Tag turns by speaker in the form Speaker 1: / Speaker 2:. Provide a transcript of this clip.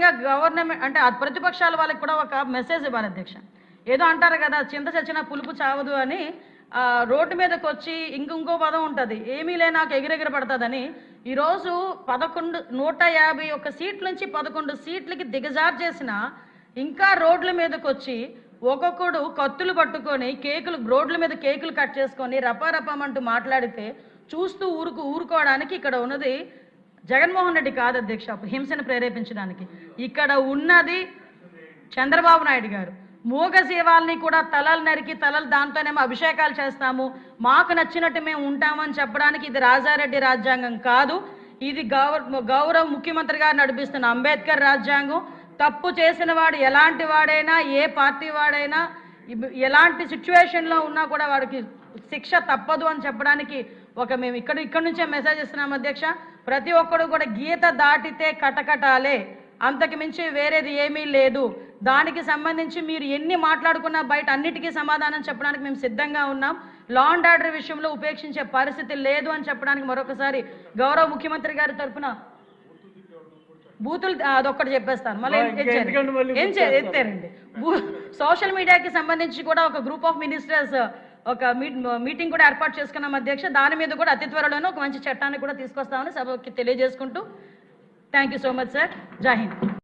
Speaker 1: ముఖ్యంగా గవర్నమెంట్ అంటే ప్రతిపక్షాల వాళ్ళకి కూడా ఒక మెసేజ్ ఇవ్వాలి అధ్యక్ష. ఏదో అంటారు కదా, చింత చచ్చిన పులుపు చావదు అని. రోడ్డు మీదకి వచ్చి ఇంకో పదం ఉంటుంది, ఏమీ లే నాకు ఎగిరెగిరి పడుతుందని. ఈరోజు 151 సీట్ల నుంచి 11 సీట్లకి దిగజారు చేసిన ఇంకా రోడ్ల మీదకి వచ్చి ఒక్కొక్కడు కత్తులు పట్టుకొని రోడ్ల మీద కేకులు కట్ చేసుకొని రపారపమంటూ మాట్లాడితే చూస్తూ ఊరుకోవడానికి ఇక్కడ ఉన్నది జగన్మోహన్ రెడ్డి కాదు అధ్యక్ష, హింసను ప్రేరేపించడానికి. ఇక్కడ ఉన్నది చంద్రబాబు నాయుడు గారు. మూగ జీవాల్ని కూడా తలలు నరికి తలలు దాంతోనేమో అభిషేకాలు చేస్తాము, మాకు నచ్చినట్టు మేము ఉంటామని చెప్పడానికి ఇది రాజారెడ్డి రాజ్యాంగం కాదు. ఇది గౌరవ ముఖ్యమంత్రి గారు నడిపిస్తున్న అంబేద్కర్ రాజ్యాంగం. తప్పు చేసిన వాడు ఎలాంటి వాడైనా, ఏ పార్టీ వాడైనా, ఎలాంటి సిచ్యువేషన్లో ఉన్నా కూడా వాడికి శిక్ష తప్పదు అని చెప్పడానికి మేము ఇక్కడ నుంచే మెసేజ్ ఇస్తున్నాం అధ్యక్ష. ప్రతి ఒక్కరు కూడా గీత దాటితే కటకటాలే, అంతకు మించి వేరేది ఏమీ లేదు. దానికి సంబంధించి మీరు ఎన్ని మాట్లాడుకున్నా బయట అన్నిటికీ సమాధానం చెప్పడానికి మేము సిద్ధంగా ఉన్నాం. లా అండ్ ఆర్డర్ విషయంలో ఉపేక్షించే పరిస్థితి లేదు అని చెప్పడానికి మరొకసారి గౌరవ ముఖ్యమంత్రి గారి తరఫున బూతులు అదొక్కటి చెప్పేస్తాను, మళ్ళీ ఎత్తారండి. సోషల్ మీడియాకి సంబంధించి కూడా ఒక గ్రూప్ ఆఫ్ మినిస్టర్స్ ఒక మీటింగ్ కూడా ఏర్పాటు చేసుకున్నాం అధ్యక్ష. దాని మీద కూడా అతి త్వరలోనే ఒక మంచి చట్టాన్ని కూడా తీసుకొస్తామని సభకి తెలియజేసుకుంటూ thank you so much sir. జై హింద్.